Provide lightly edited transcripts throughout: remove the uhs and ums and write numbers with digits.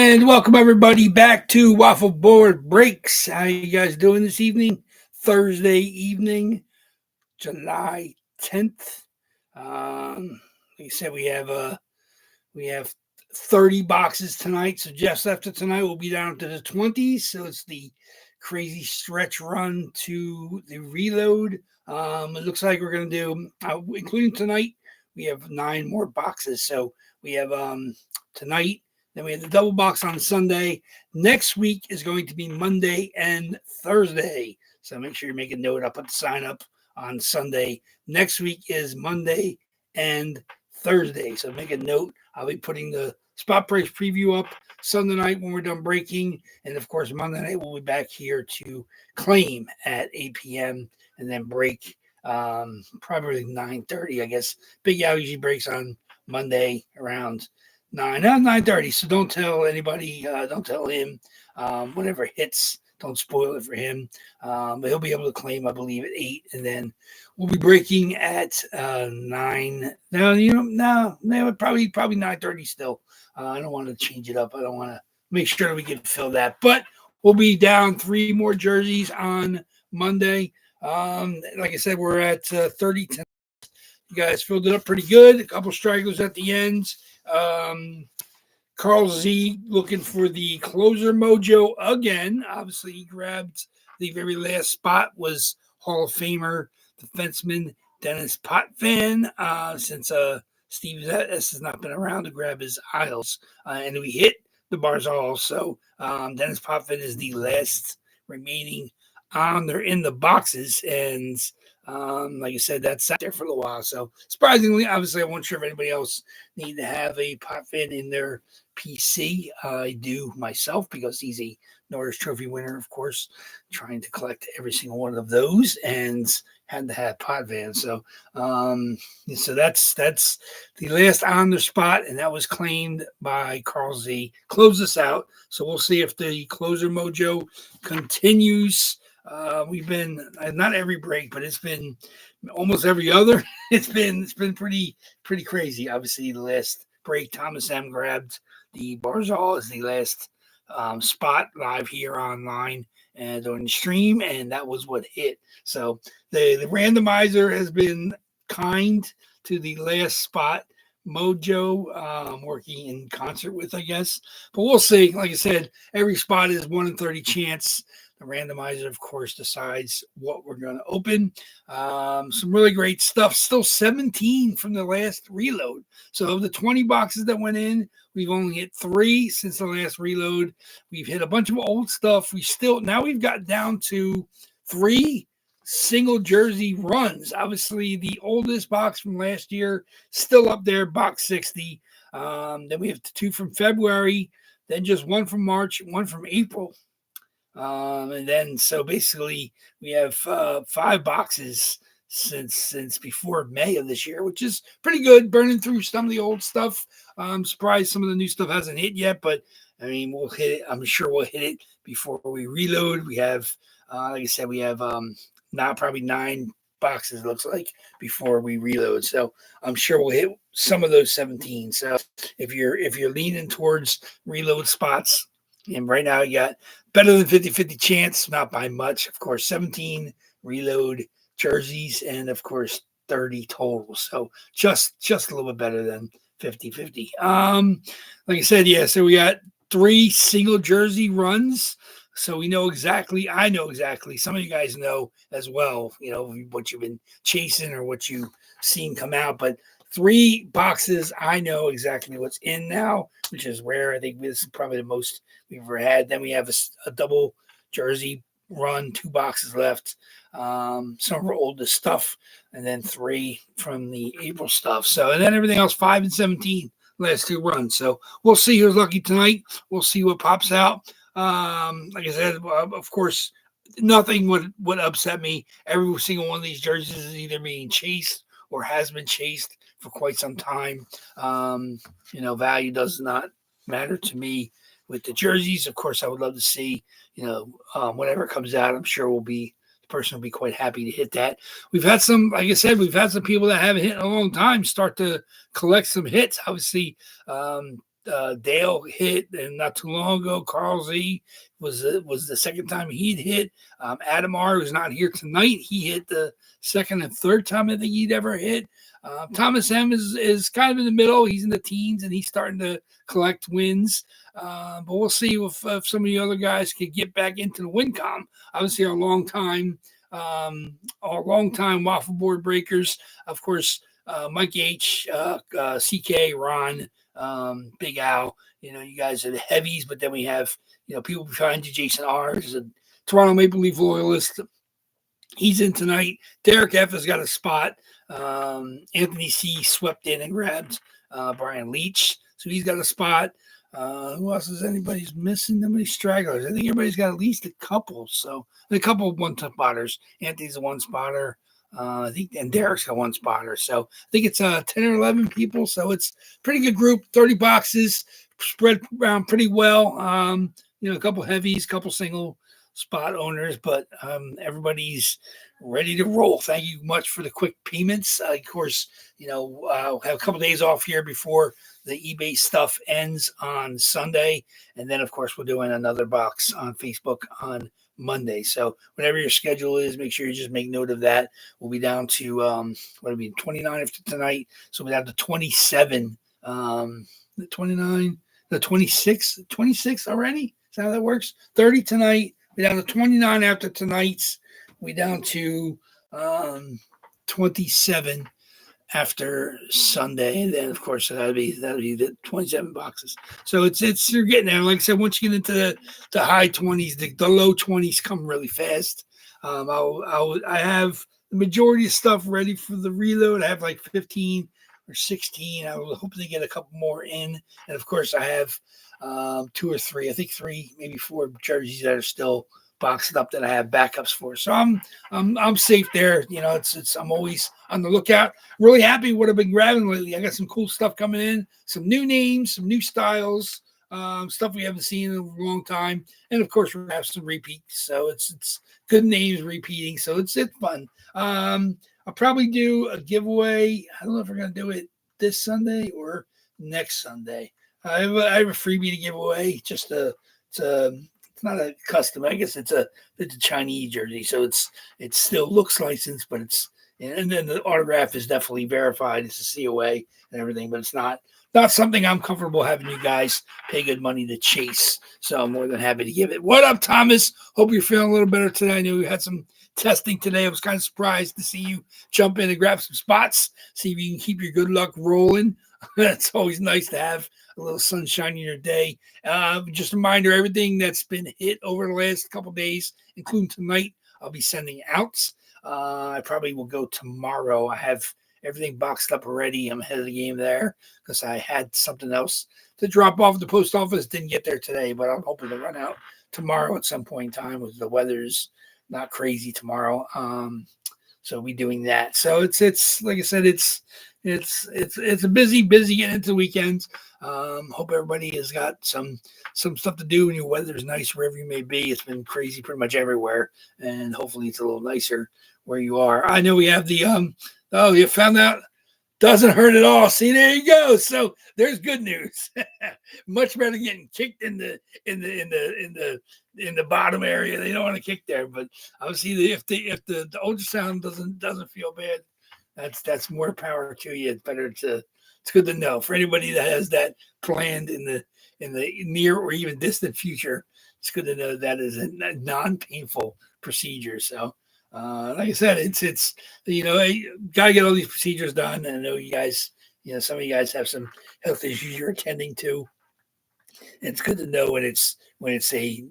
And welcome everybody back to Waffle Board Breaks. How you guys doing this evening? Thursday evening, July 10th. Like I said, we have 30 boxes tonight. So just after tonight, we'll be down to the 20s. So it's the crazy stretch run to the reload. It looks like we're going to do, including tonight, we have 9 more boxes. So we have tonight. Then we have the double box on Sunday. Next week is going to be Monday and Thursday. So make sure you make a note. I'll put the sign up on Sunday. Next week is Monday and Thursday. So make a note. I'll be putting the spot price preview up Sunday night when we're done breaking. And of course, Monday night we'll be back here to claim at 8 p.m. and then break probably 9:30, I guess. Big Al usually breaks on Monday around 9:30. So don't tell anybody, don't tell him. Whatever hits, don't spoil it for him. But he'll be able to claim, I believe, at 8, and then we'll be breaking at 9. Now, probably 9:30 still. I don't want to change it up. I don't want to make sure that we can fill that. But we'll be down 3 more jerseys on Monday. Like I said, we're at 30. You guys filled it up pretty good. A couple stragglers at the ends. Carl Z looking for the closer mojo again. Obviously, he grabbed the very last spot, was Hall of Famer, defenseman Dennis Potvin, since Steve S has not been around to grab his Isles. And we hit the Barzal. So Dennis Potvin is the last remaining they're in the boxes, and like I said, that's sat there for a little while. So surprisingly, obviously, I wasn't sure if anybody else needed to have a Potvin in their PC. I do myself because he's a Norris Trophy winner, of course, trying to collect every single one of those, and had to have Potvin. So that's the last on the spot, and that was claimed by Carl Z. Close this out. So we'll see if the closer mojo continues. We've been not every break, but it's been almost every other. It's been pretty crazy. Obviously, the last break, Thomas M grabbed the Barzal as the last spot live here online and on the stream, and that was what hit. So the randomizer has been kind to the last spot mojo, working in concert with, I guess. But we'll see. Like I said, every spot is 1 in 30 chance. The randomizer, of course, decides what we're going to open. Some really great stuff. Still 17 from the last reload. So of the 20 boxes that went in, we've only hit 3 since the last reload. We've hit a bunch of old stuff. Now we've got down to 3 single jersey runs. Obviously, the oldest box from last year, still up there, box 60. Then we have 2 from February, then just 1 from March, 1 from April. And then, so basically, we have 5 boxes since before May of this year, which is pretty good. Burning through some of the old stuff. I'm surprised some of the new stuff hasn't hit yet, but I mean, we'll hit it. I'm sure we'll hit it before we reload. We have, like I said, we have probably 9 boxes, looks like, before we reload. So I'm sure we'll hit some of those 17. So if you're leaning towards reload spots, and right now you got better than 50-50 chance, not by much. Of course, 17 reload jerseys and, of course, 30 total. So just a little bit better than 50-50. Like I said, yeah, so we got 3 single jersey runs. So we know exactly, I know exactly, some of you guys know as well, what you've been chasing or what you've seen come out. But 3 boxes, I know exactly what's in now, which is rare. I think this is probably the most we've ever had. Then we have a double jersey run, 2 boxes left. Some of our oldest stuff, and then 3 from the April stuff. So, and then everything else, 5 and 17, last 2 runs. So we'll see who's lucky tonight. We'll see what pops out. Like I said, of course, nothing would upset me. Every single one of these jerseys is either being chased or has been chased for quite some time. Value does not matter to me with the jerseys. Of course, I would love to see, whatever comes out. I'm sure the person will be quite happy to hit that. We've had some, like I said, we've had some people that haven't hit in a long time start to collect some hits. Obviously, Dale hit, and not too long ago, Carl Z was the second time he'd hit. Adam R, who's not here tonight, he hit the second and third time I think he'd ever hit. Thomas M is kind of in the middle. He's in the teens, and he's starting to collect wins. But we'll see if some of the other guys could get back into the win column. Obviously, our longtime waffleboard breakers, of course, Mike H, CK, Ron, Big Al. You guys are the heavies, but then we have people behind you. Jason R is a Toronto Maple Leaf loyalist. He's in tonight. Derek F has got a spot. Anthony C swept in and grabbed Brian Leach, so he's got a spot. Who else is anybody's missing? Nobody stragglers. I think everybody's got at least a couple. So a couple of one-spotters. Anthony's a one-spotter. I think, and Derek's got one spotter. So I think it's 10 or 11 people. So it's a pretty good group. 30 boxes spread around pretty well. A couple heavies, a couple single spot owners, but everybody's ready to roll. Thank you much for the quick payments. Of course, I'll have a couple days off here before the eBay stuff ends on Sunday. And then, of course, we're doing another box on Facebook on Monday. So whatever your schedule is, make sure you just make note of that. We'll be down to 29 after tonight. So we're down to 27, the 29, the 26 already. Is that how that works? 30 tonight. We're down to 29 after tonight's. We're down to 27 after Sunday, and then of course that'll be the 27 boxes. So it's you're getting there. Like I said, once you get into the high 20s, the low 20s come really fast. I have the majority of stuff ready for the reload. I have like 15 or 16. I was hoping to get a couple more in, and of course I have 2 or 3, I think 3, maybe 4 jerseys that are still boxed up that I have backups for. So I'm safe there. I'm always on the lookout. Really happy what I've been grabbing lately. I got some cool stuff coming in, some new names, some new styles, stuff we haven't seen in a long time, and of course we have some repeats. So it's good names repeating. So it's fun. I'll probably do a giveaway. I don't know if we're gonna do it this Sunday or next Sunday. I have a freebie to give away. It's not a custom. I guess it's a Chinese jersey, so it still looks licensed, but and then the autograph is definitely verified. It's a COA and everything, but it's not something I'm comfortable having you guys pay good money to chase. So I'm more than happy to give it. What up, Thomas? Hope you're feeling a little better today. I knew we had some testing today. I was kind of surprised to see you jump in and grab some spots. See if you can keep your good luck rolling. It's always nice to have a little sunshine in your day. Just a reminder, everything that's been hit over the last couple days, including tonight, I'll be sending out. I probably will go tomorrow. I have everything boxed up already. I'm ahead of the game there because I had something else to drop off at the post office. Didn't get there today, but I'm hoping to run out tomorrow at some point in time with the weather's not crazy tomorrow. So we'll be doing that. So it's like I said, it's a busy getting into the weekends. Hope everybody has got some stuff to do and your weather's nice wherever you may be. It's been crazy pretty much everywhere, and hopefully it's a little nicer where you are. I know we have the you found out doesn't hurt at all. See, there you go. So there's good news. Much better getting kicked in the bottom area. They don't want to kick there, but obviously if the ultrasound doesn't feel bad, that's more power to you. It's good to know for anybody that has that planned in the near or even distant future. It's good to know that is a non-painful procedure. So, like I said, it's gotta get all these procedures done. And I know you guys, some of you guys have some health issues you're attending to. And it's good to know when it's a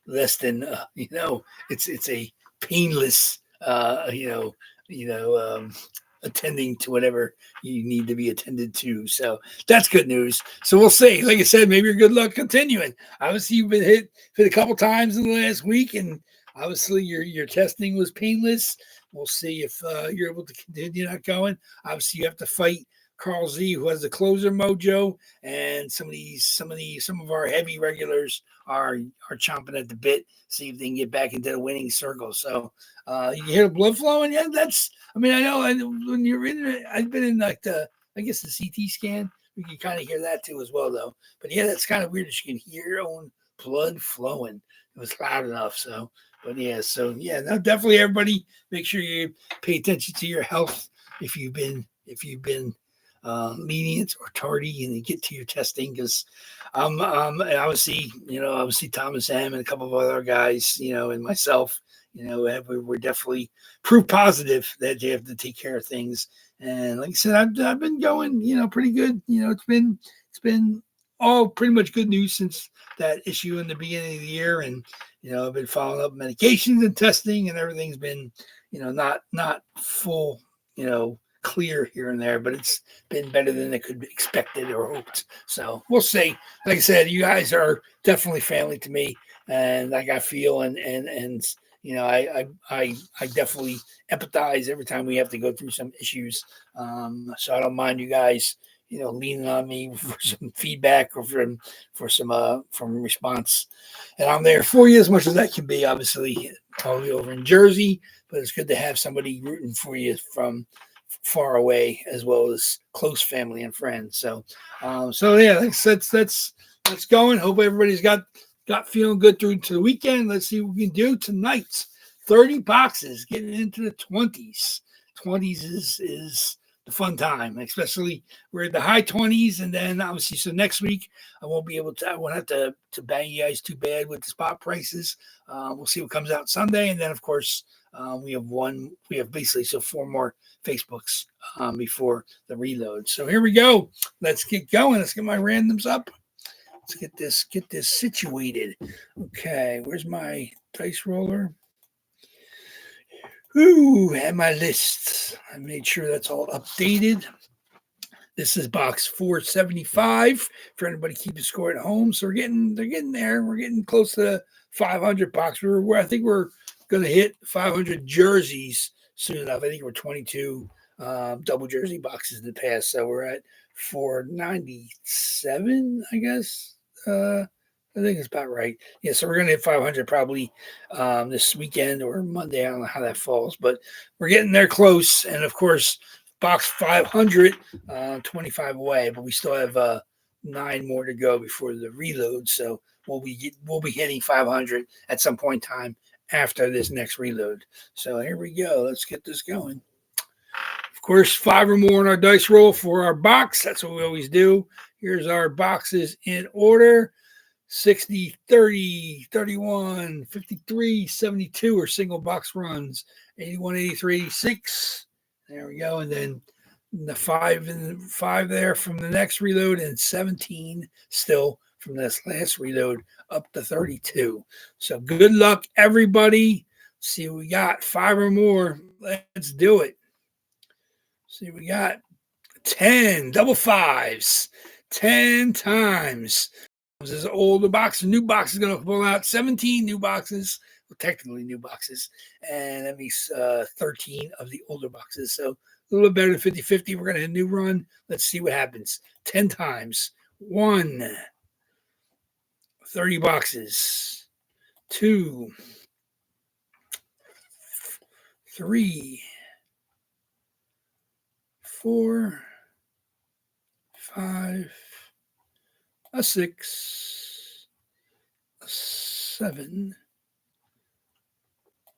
less than it's a painless attending to whatever you need to be attended to. So that's good news. So we'll see. Like I said, maybe your good luck continuing. Obviously, you've been hit a couple times in the last week, and obviously your testing was painless. We'll see if you're able to continue not going. Obviously, you have to fight Carl Z, who has the closer mojo, and some of our heavy regulars are chomping at the bit, see if they can get back into the winning circle. So you can hear the blood flowing. Yeah, I know when you're in it, I've been in the CT scan We can kind of hear that too as well, though. But yeah, that's kind of weird that you can hear your own blood flowing. It was loud enough. So, but yeah, so yeah, no, definitely everybody make sure you pay attention to your health if you've been lenient or tardy and you get to your testing because obviously Thomas M and a couple of other guys, and myself, we're definitely proof positive that you have to take care of things. And like I said, I've been going, pretty good. It's been all pretty much good news since that issue in the beginning of the year. And, I've been following up medications and testing and everything's been, not full, clear here and there, but it's been better than it could be expected or hoped. So we'll see. Like I said, you guys are definitely family to me, and like I feel and I definitely empathize every time we have to go through some issues. So I don't mind you guys, leaning on me for some feedback or from response, and I'm there for you as much as that can be. Obviously, probably over in Jersey, but it's good to have somebody rooting for you from far away as well as close family and friends. So yeah, that's going. Hope everybody's got feeling good through to the weekend. Let's see what we can do tonight. 30 boxes, getting into the 20s. 20s is the fun time, especially we're at the high 20s, and then obviously so next week I won't have to bang you guys too bad with the spot prices. We'll see what comes out Sunday, and then of course we have basically so 4 more Facebooks before the reload. So here we go. Let's get going. Let's get my randoms up. Let's get this situated. Okay, where's my dice roller? Ooh, and my lists. I made sure that's all updated. This is box 475 for anybody keeping score at home. So they're getting there. We're getting close to the 500 box. I think we're going to hit 500 jerseys soon enough. I think we're 22 double jersey boxes in the past. So we're at 497, I guess. I think it's about right. Yeah, so we're going to hit 500 probably this weekend or Monday. I don't know how that falls, but we're getting there close. And, of course, box 500, 25 away, but we still have 9 more to go before the reload. So we'll be hitting 500 at some point in time after this next reload. So here we go. Let's get this going. Of course, 5 or more in our dice roll for our box. That's what we always do. Here's our boxes in order. 60, 30, 31, 53, 72 are single box runs. 81, 83, 86. There we go. And then the 5 there from the next reload, and 17 still from this last reload up to 32. So good luck, everybody. See what we got. 5 or more. Let's do it. See, we got 10 double 5s, 10 times. This is older box. The new box is going to pull out 17 new boxes, well, technically new boxes, and that means 13 of the older boxes. So a little bit better than 50-50. We're going to hit a new run. Let's see what happens. 10 times. 1, 30 boxes. 2, 3, 4, 5, a 6, a 7,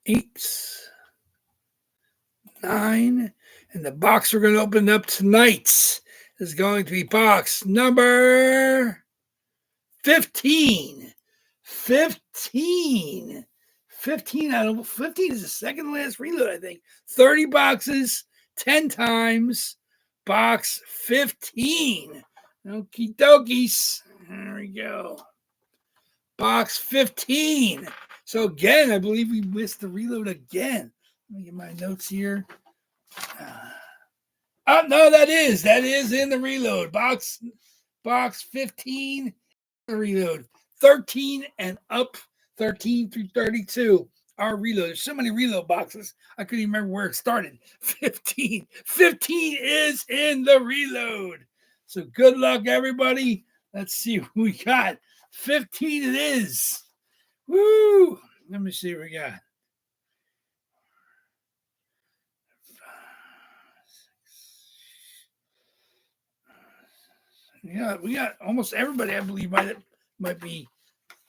8, 9, and the box we're going to open up tonight is going to be box number 15. 15. 15 is the second last reload, I think. 30 boxes, 10 times, box 15. Okie dokies. There we go. Box 15. So again, I believe we missed the reload again. Let me get my notes here. No, that is in the reload. Box 15, the reload. 13 and up, 13 through 32. Our reload. There's so many reload boxes. I couldn't even remember where it started. 15. 15 is in the reload. So good luck, everybody. Let's see what we got. 15 it is. Woo! Let me see what we got. 5, 6, Yeah, we got almost everybody, I believe, might be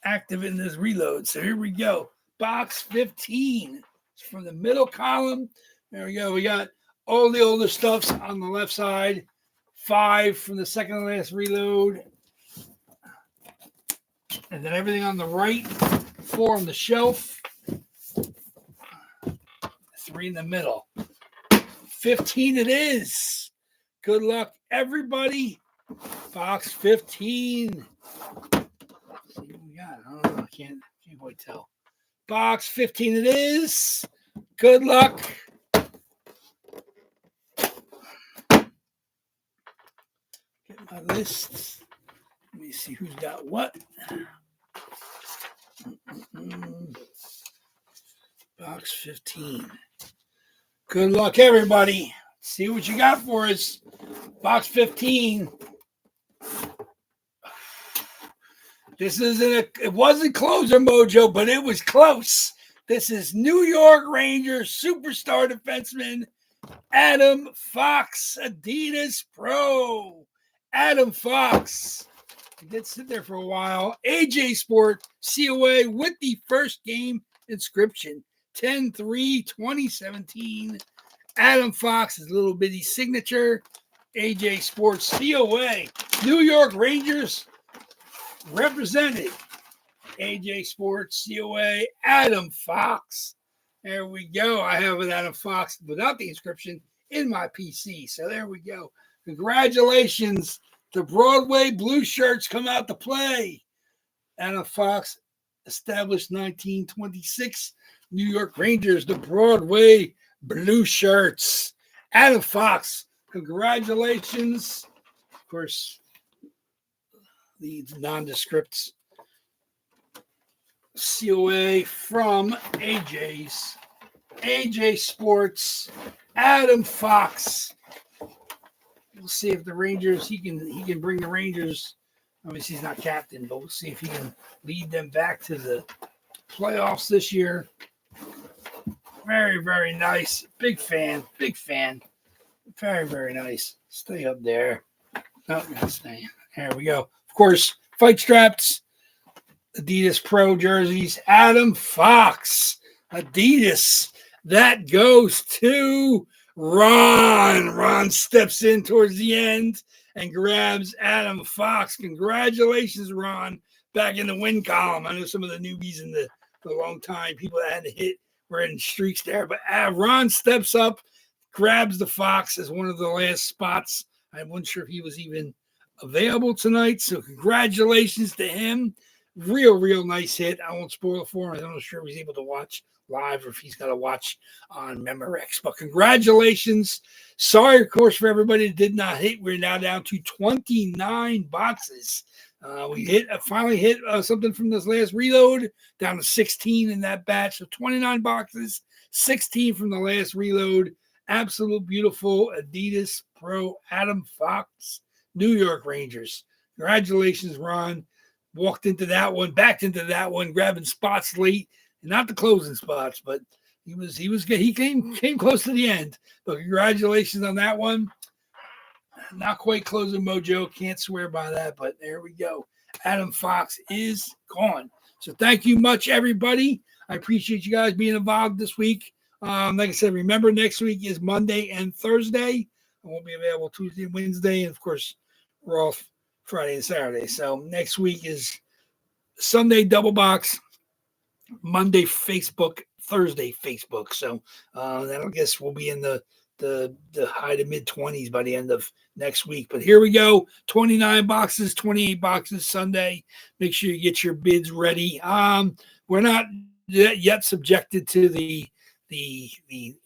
active in this reload. So here we go. Box 15. It's from the middle column. There we go. We got all the older stuffs on the left side. 5 from the second to last reload. And then everything on the right. 4 on the shelf. 3 in the middle. 15 it is. Good luck, everybody. Box 15. Let's see what we got. I don't know. I can't quite tell. Box 15 it is. Good luck. Get my lists. Let me see who's got what. Box 15. Good luck, everybody. See what you got for us. Box 15. It wasn't Closer Mojo, but it was close. This is New York Rangers superstar defenseman Adam Fox, Adidas Pro. Adam Fox. He did sit there for a while. AJ Sport COA with the first game inscription. 10/3/2017. Adam Fox's little bitty signature. AJ Sports COA. New York Rangers represented. AJ Sports COA. Adam Fox. There we go. I have an Adam Fox without the inscription in my PC. So there we go. Congratulations. The Broadway Blue Shirts come out to play. Adam Fox, established 1926. New York Rangers, the Broadway Blue Shirts. Adam Fox, congratulations. Of course, the nondescript COA from AJ Sports. Adam Fox. We'll see if the Rangers, he can bring the Rangers. Obviously, he's not captain, but we'll see if he can lead them back to the playoffs this year. Very, very nice. Big fan. Very, very nice. Stay up there. No, not staying. There we go. Of course, fight straps, Adidas Pro jerseys. Adam Fox, Adidas. That goes to Ron. Ron steps in towards the end and grabs Adam Fox. Congratulations, Ron. Back in the win column. I know some of the newbies in the long time, people that had to hit were in streaks there. But Ron steps up, grabs the Fox as one of the last spots. I wasn't sure if he was even available tonight. So congratulations to him. Real nice hit. I won't spoil it for him. I'm not sure if he's able to watch live or if he's got to watch on Memorex. But congratulations. Sorry, of course, for everybody that did not hit. We're now down to 29 boxes. We finally hit something from this last reload, down to 16 in that batch. So 29 boxes, 16 from the last reload. Absolute beautiful Adidas Pro Adam Fox, New York Rangers. Congratulations, Ron. Walked into that one, backed into that one, grabbing spots late. Not the closing spots, but he was good. He came close to the end. But congratulations on that one. Not quite closing mojo. Can't swear by that, but there we go. Adam Fox is gone. So thank you much, everybody. I appreciate you guys being involved this week. Like I said, remember next week is Monday and Thursday. I won't be available Tuesday and Wednesday. And of course, we're off Friday and Saturday. So next week is Sunday double box, Monday Facebook, Thursday Facebook. So then I guess we'll be in the high to mid 20s by the end of next week. But here we go. 29 boxes, 28 boxes Sunday. Make sure you get your bids ready. We're not yet subjected to the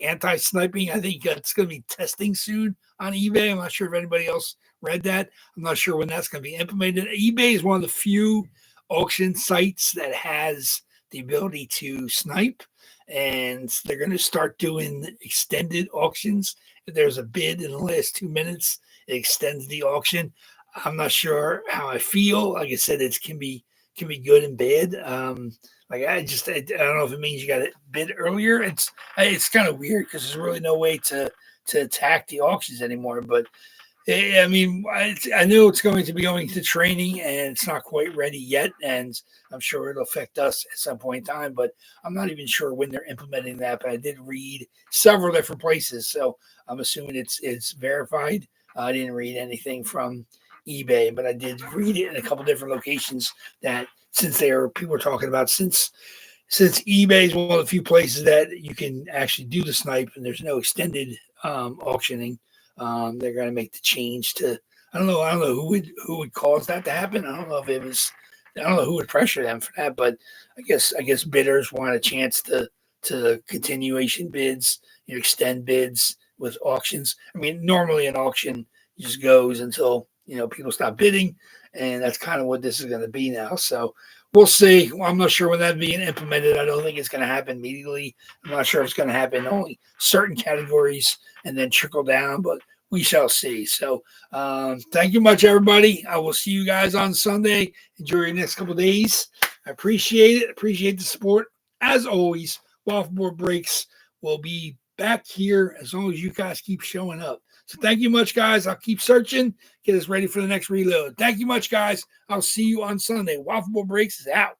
anti-sniping. I think it's going to be testing soon on eBay. I'm not sure if anybody else read that. I'm not sure when that's going to be implemented. eBay is one of the few auction sites that has the ability to snipe, and they're going to start doing extended auctions. If there's a bid in the last 2 minutes, it extends the auction. I'm not sure how I feel. Like I said, it can be good and bad. I don't know if it means you got to bid earlier. It's kind of weird because there's really no way to attack the auctions anymore. But I mean, I know it's going to be going to training, and it's not quite ready yet, and I'm sure it'll affect us at some point in time. But I'm not even sure when they're implementing that. But I did read several different places, so I'm assuming it's verified. I didn't read anything from eBay, but I did read it in a couple different locations that since people are talking about since eBay is one of the few places that you can actually do the snipe and there's no extended auctioning, they're going to make the change to. I don't know who would cause that to happen. I don't know if it was. I don't know who would pressure them for that, but I guess bidders want a chance to continuation bids, extend bids with auctions. I mean, normally an auction just goes until people stop bidding, and that's kind of what this is going to be now. So we'll see. Well, I'm not sure when that's being implemented. I don't think it's going to happen immediately. I'm not sure if it's going to happen only certain categories and then trickle down, but we shall see. So thank you much, everybody. I will see you guys on Sunday. Enjoy your next couple of days. I appreciate it. Appreciate the support. As always, Waffleboard Breaks will be back here as long as you guys keep showing up. So thank you much, guys. I'll keep searching, get us ready for the next reload. Thank you much, guys. I'll see you on Sunday. Waffleboard Breaks is out.